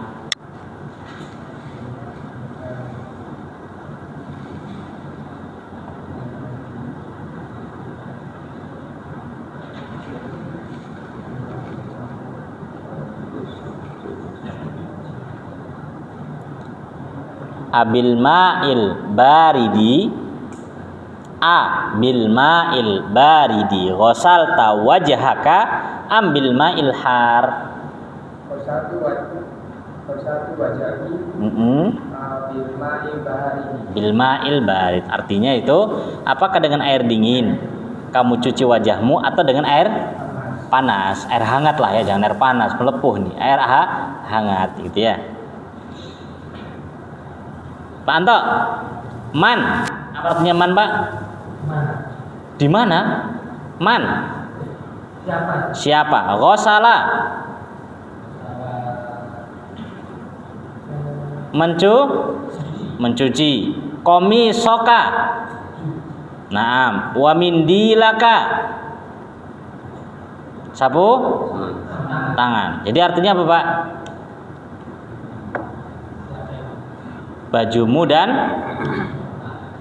Abil ma'il baridi bil ma'il baridi ghasalta wajhaka ambil ma'il har. Bersatu wajahku bil ma'il barid. Artinya itu apakah dengan air dingin kamu cuci wajahmu atau dengan air panas? Air hangat lah ya, jangan air panas melepuh nih. Air hangat gitu ya. Pak Anto, man, apa artinya man, Pak? Di mana? Man. Siapa? Ghasala. Mencuci. Komisoka. Naam. Wa mindilaka. Sapu tangan. Jadi artinya apa, Pak? Bajumu dan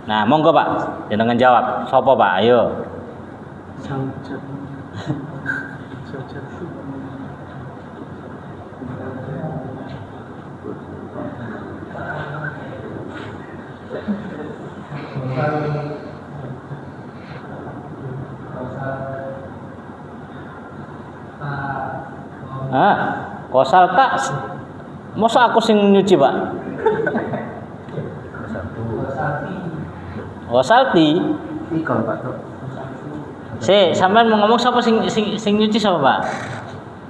nah monggo Pak jangan jawab sopo Pak ayo. Kosal tak masa aku sing nyuci Pak. Salti. Ikon Pak. Sampean mau ngomong siapa sing nyuci siapa Pak?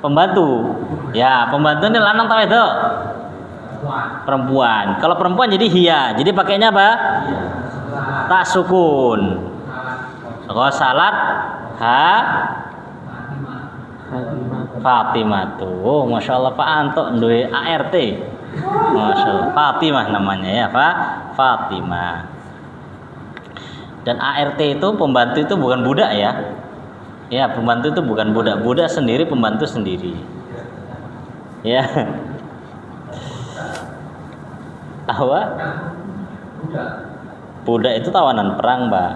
Pembantu. Ya, pembantu ini lanang ta wedok? Perempuan. Kalau perempuan jadi hiya. Jadi pakainya apa? Tak sukun. Ghasalat Fatimah tuh. Masya Allah Pak Anto duwe ART. Masya Allah. Fatimah namanya ya Pak. Fatimah. Dan ART itu pembantu itu bukan budak ya. Ya, pembantu itu bukan budak. Budak sendiri, pembantu sendiri. Ya. Apa? Budak itu tawanan perang, Mbak.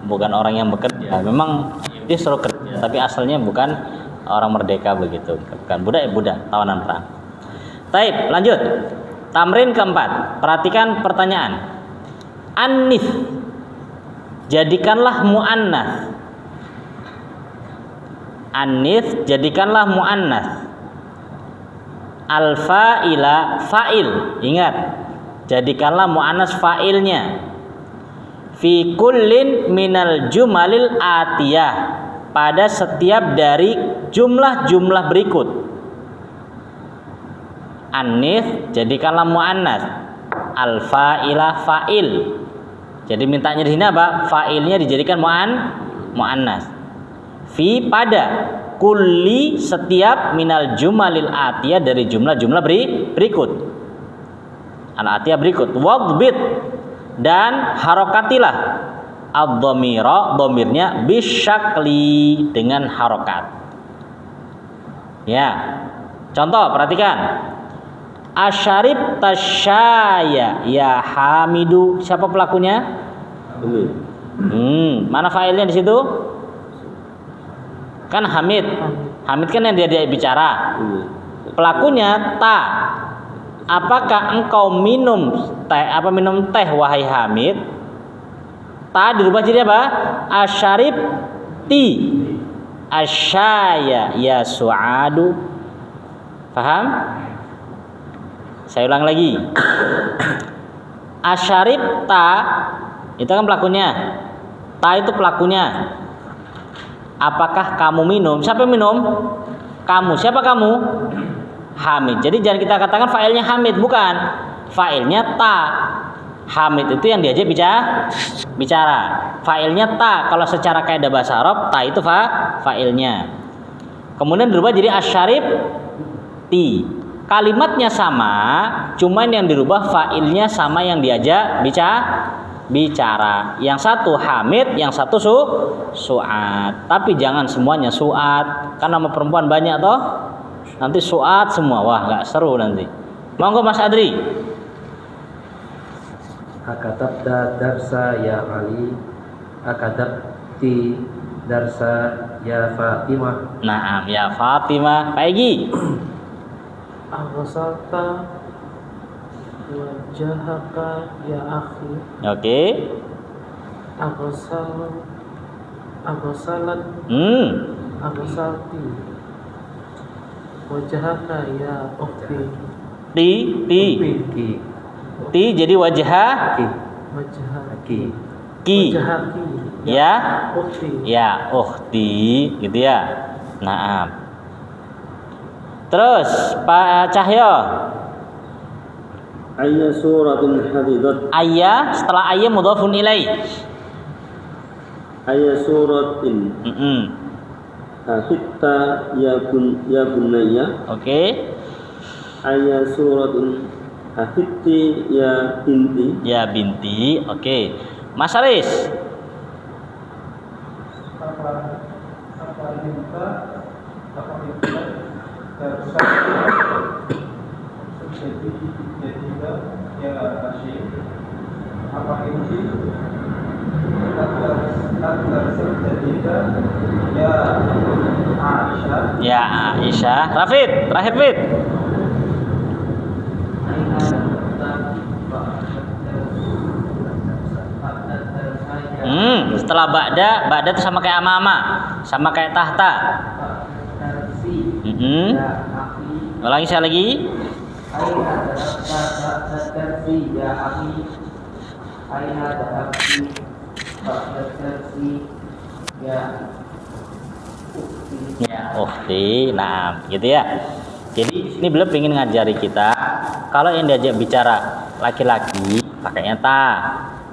Bukan orang yang bekerja. Memang dia suruh kerja, tapi asalnya bukan orang merdeka begitu. Bukan budak, tawanan perang. Taib, lanjut. Tamrin keempat. Perhatikan pertanyaan. Annis, jadikanlah muannas. Annis, jadikanlah muannas. Al-fa'ila, fa'il. Ingat, jadikanlah muannas fa'ilnya. Fi kullin minal jumalil atiyah, pada setiap dari jumlah-jumlah berikut. Annis, jadikanlah muannas. Al-fa'ila, fa'il. Jadi mintanya di sini apa? Fa'ilnya dijadikan muannas. Fi, pada, kulli, setiap, minal jumalil atiyah, dari jumlah-jumlah berikut. Al-atiyah berikut. Wadbit, dan harokatilah ad-dhamira, dhamirnya bisyakli, dengan harokat. Ya. Contoh, perhatikan. Asyarib tasyaya ya Hamidu. Siapa pelakunya? Mana failnya di situ? Kan Hamid. Hamid kan yang dia bicara. Pelakunya ta. Apakah engkau minum teh wahai Hamid? Ta dirubah jadi apa? Asyarib ti asyaya ya Su'adu. Paham? Saya ulang lagi. Asyarib ta, itu kan pelakunya. Ta itu pelakunya. Apakah kamu minum? Siapa minum? Kamu. Siapa kamu? Hamid. Jadi jangan kita katakan failnya Hamid, bukan. Failnya ta. Hamid itu yang diajak bicara. Failnya ta. Kalau secara kaidah bahasa Arab, ta itu failnya. Kemudian berubah jadi asyarib ti. Kalimatnya sama, cuman yang dirubah failnya sama yang diajak bicara. Yang satu Hamid, yang satu Su'ad. Tapi jangan semuanya Su'ad, kan nama perempuan banyak toh. Nanti Su'ad semua, wah nggak seru nanti. Monggo Mas Adri. Akatabda darsa ya Ali, akadabti darsa ya Fatimah. Naam ya Fatimah. Pak Egi. Aghasalta wajhaka ya akhi. Oke. Aghasalat aghasalti wajhaka ya ukhti. Ti jadi wajah Wajhaki. ki. Wajhaki Ya ukhti. ya ukhti gitu ya. Naam. Terus Pak Cahyo. Ayya suratin hadidat. Ayya, setelah ayya mudhafun ilaih. Ayya suratin hafitta ya bunayya. Oke. Ayya suratin hafitti ya binti. Ya binti. Oke. Mas Aris. Ya Aisyah. Rafid, terakhir Fit. Setelah ba'da itu sama kayak ama-ama, sama kayak tahta. Ulangi saya lagi. Ya, ukhti. Nah, gitu ya. Jadi ini beliau ingin ngajari kita, kalau yang diajak bicara laki-laki pakainya ta.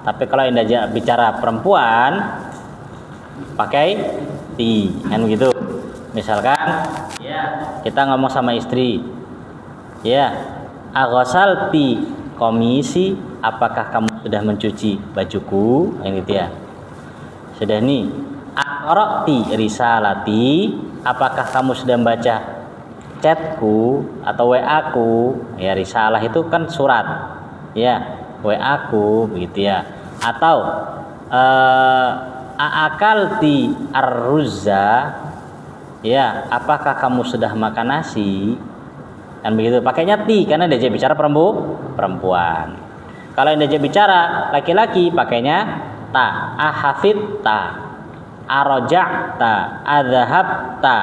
Tapi kalau yang diajak bicara perempuan pakai ti, kan begitu. Misalkan ya, kita ngomong sama istri. Ya, aghasalti komisi, apakah kamu sudah mencuci bajuku? Yang gitu ya. Sudah nih. Aqra'ti risalati, apakah kamu sudah membaca chatku atau WA ku? Ya, risalah itu kan surat. Ya, aku begitu ya. Atau aakalti arruzza, ya, apakah kamu sudah makan nasi? Kan begitu, pakainya ti karena diajak bicara perempuan. Kalau yang diajak bicara laki-laki pakainya ta, ahafidta, aroja'ta, adzahabta,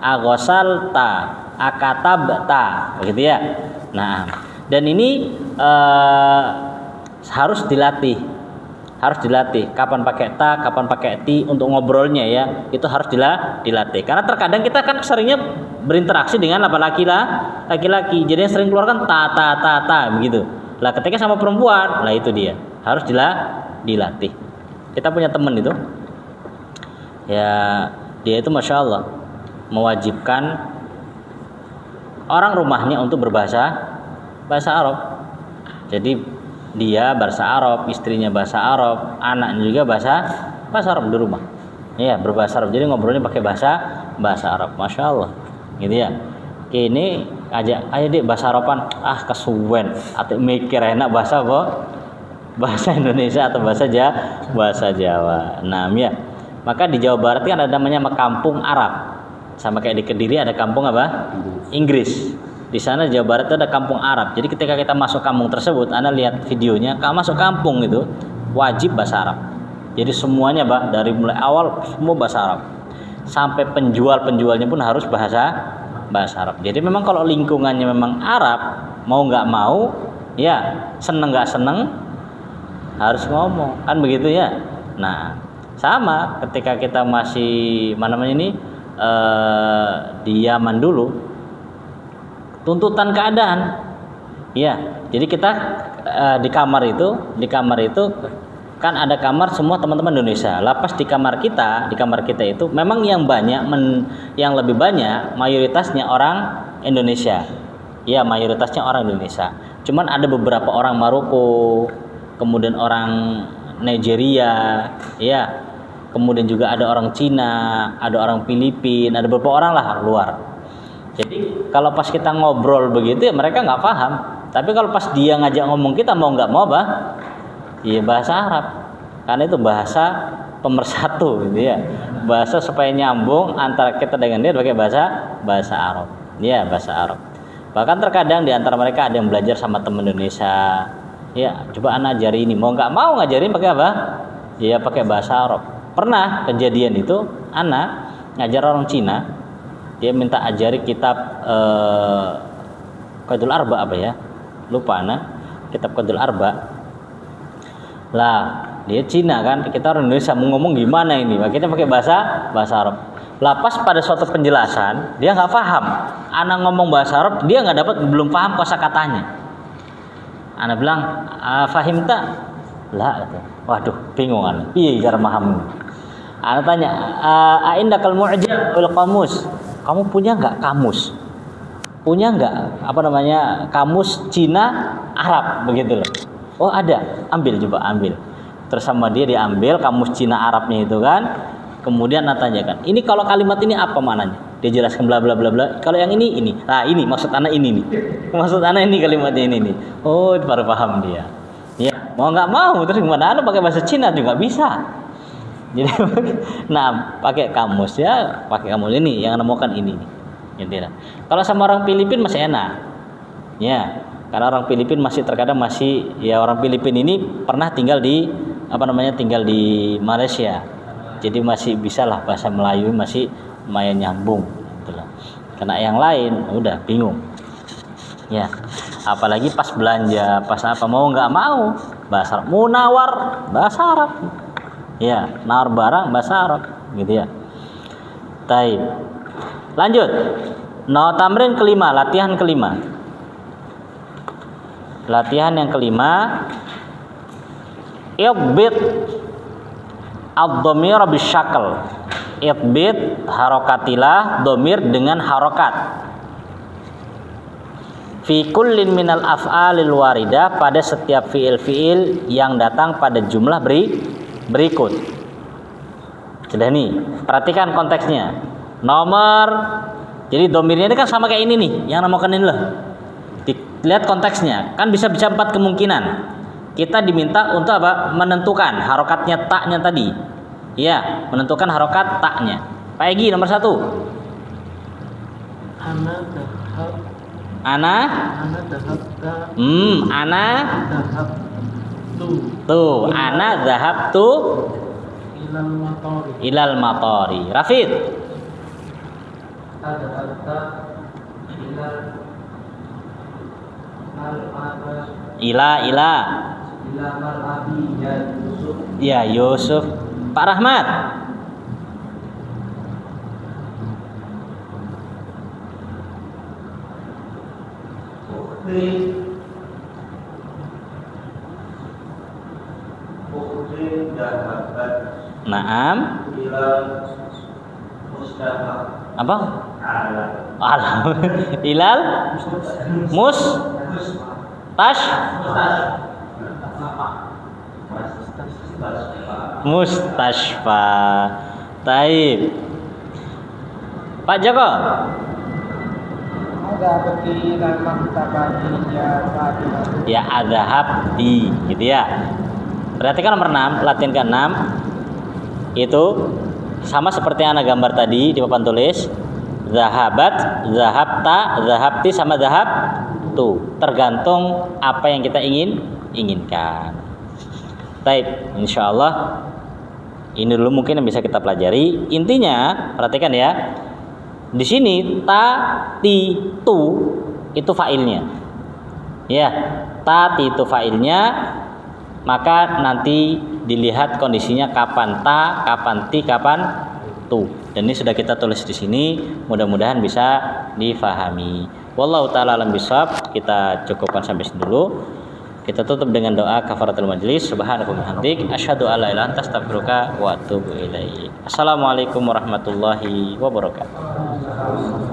aghosalta, akatabta, begitu ya. Nah, dan ini harus dilatih. Kapan pakai ta, kapan pakai ti untuk ngobrolnya ya. Itu harus dilatih. Karena terkadang kita kan seringnya berinteraksi dengan laki-laki. Jadi yang sering keluarkan ta begitu. Lah ketika sama perempuan, lah itu dia. Harus dilatih. Kita punya teman itu. Ya, dia itu Masya Allah mewajibkan orang rumahnya untuk bahasa Arab. Jadi dia bahasa Arab, istrinya bahasa Arab, anaknya juga bahasa Arab di rumah. Iya, berbahasa Arab. Jadi ngobrolnya pakai bahasa Arab. Masya Allah, gitu ya. Ini ayo Dik bahasa Araban. Kesuwen. Atau mikir enak bahasa apa? Bahasa Indonesia atau bahasa Jawa. Nah, ya. Maka di Jawa Barat kan ada namanya kampung Arab. Sama kayak di Kediri ada kampung apa? Inggris. Di sana di Jawa Barat itu ada kampung Arab. Jadi ketika kita masuk kampung tersebut, Anda lihat videonya, kalau masuk kampung itu wajib bahasa Arab. Jadi semuanya dari mulai awal semua bahasa Arab. Sampai penjualnya pun harus bahasa Arab. Jadi memang kalau lingkungannya memang Arab, mau nggak mau, ya seneng nggak seneng harus ngomong, kan begitu ya. Nah, sama ketika kita masih di Yaman dulu, tuntutan keadaan, ya. Jadi kita di kamar itu kan ada kamar semua teman-teman Indonesia. Lapas di kamar kita itu memang yang lebih banyak mayoritasnya orang Indonesia. Ya, mayoritasnya orang Indonesia. Cuman ada beberapa orang Maroko, kemudian orang Nigeria, ya. Kemudian juga ada orang Cina, ada orang Filipina, ada beberapa orang lah luar. Jadi kalau pas kita ngobrol begitu ya mereka nggak paham. Tapi kalau pas dia ngajak ngomong kita mau nggak mau iya bahasa Arab. Karena itu bahasa pemersatu gitu ya. Bahasa supaya nyambung antara kita dengan dia pakai bahasa Arab. Iya, bahasa Arab. Bahkan terkadang di antara mereka ada yang belajar sama teman Indonesia. Ya, coba anak ajari ini. Mau nggak mau ngajarin pakai apa? Iya, pakai bahasa Arab. Pernah kejadian itu anak ngajar orang Cina. Dia minta ajari kitab Qaidul Arba apa ya? Lupa kitab Qaidul Arba. Lah, dia Cina kan, kita orang Indonesia mau ngomong gimana ini? Kita pakai bahasa Arab. Lah pas pada suatu penjelasan, dia nggak paham. Anak ngomong bahasa Arab, dia nggak belum paham kosakatanya. Anak bilang, "Fahim tak?" Lah, waduh, bingung anak. Iya, cara paham. Anak tanya, "Indakal mu'jam wal qamus?" Kamu punya nggak kamus? Punya nggak kamus Cina Arab begitu loh? Oh ada, ambil. Terus sama dia diambil kamus Cina Arabnya itu kan. Kemudian tanyakan, ini kalau kalimat ini apa maknanya? Dia jelaskan bla bla bla bla. Kalau yang ini. Nah ini maksud anak ini nih. Maksud anak ini kalimatnya ini nih. Oh baru paham dia. Ya mau nggak mau terus gimana? Anak pakai bahasa Cina juga bisa. Jadi, nah pakai kamus ya, pakai kamus ini yang nemukan ini. Gitu. Kalau sama orang Filipin masih enak, ya, karena orang Filipin terkadang ya orang Filipin ini pernah tinggal di Malaysia, jadi masih bisa lah bahasa Melayu masih lumayan nyambung, gitu lah. Karena yang lain udah bingung, ya, apalagi pas belanja, pas apa mau nggak mau bahasa Arab, munawar bahasa Arab. Ya, nawar barang bahasa Arab gitu ya. Taib. Lanjut. Tamrin kelima, latihan kelima. Latihan yang kelima. Idbit ad-dhamir bisyakl. Idbit harokatilah dhamir dengan harokat. Fi kullin minal af'alil waridah, pada setiap fiil-fiil yang datang pada jumlah berikut. Sudah nih, perhatikan konteksnya. Nomor, jadi domirnya ini kan sama kayak ini nih, yang namakan ini lah. lihat konteksnya. Kan bisa 4 kemungkinan. Kita diminta untuk apa? Menentukan harokatnya taknya tadi. Iya, menentukan harokat taknya. Pak Egi nomor 1. Ana dahab. Ana. Ana dahabta. Ana. Dahabtu. Tuh, ana dhahabtu Ilal matori. ilal matori. Rafid. Ada ila Ila. malabi ya Yusuf. Ya, Yusuf. Pak Rahmat. Ukhti dahabat Naam. ila Mustafa Apa? ala Alam. Ilal mus tash mustashfa. Taib. Pak Joko. ada bagi dalam tabati ya Fatimah. Ya, adhabti gitu ya. Perhatikan nomor 6, latihan ke-6. Itu sama seperti yang Anda gambar tadi di papan tulis. Zahabat, zahabta, zahabti sama zahab tu. Tergantung apa yang kita inginkan. Baik, insyaallah ini dulu mungkin yang bisa kita pelajari. Intinya, perhatikan ya. Di sini ta, ti, tu itu fa'ilnya. Ya, ta, ti itu fa'ilnya. Maka nanti dilihat kondisinya kapan ta, kapan ti, kapan tu. Dan ini sudah kita tulis di sini. Mudah-mudahan bisa difahami. Wallahu taala alam bisawab. Kita cukupkan sampai sini dulu. Kita tutup dengan doa kafaratul majlis. Subhanaka wa bihamdik asyhadu an la ilaha illa anta astaghfiruka wa atubu ilaik. Assalamualaikum warahmatullahi wabarakatuh.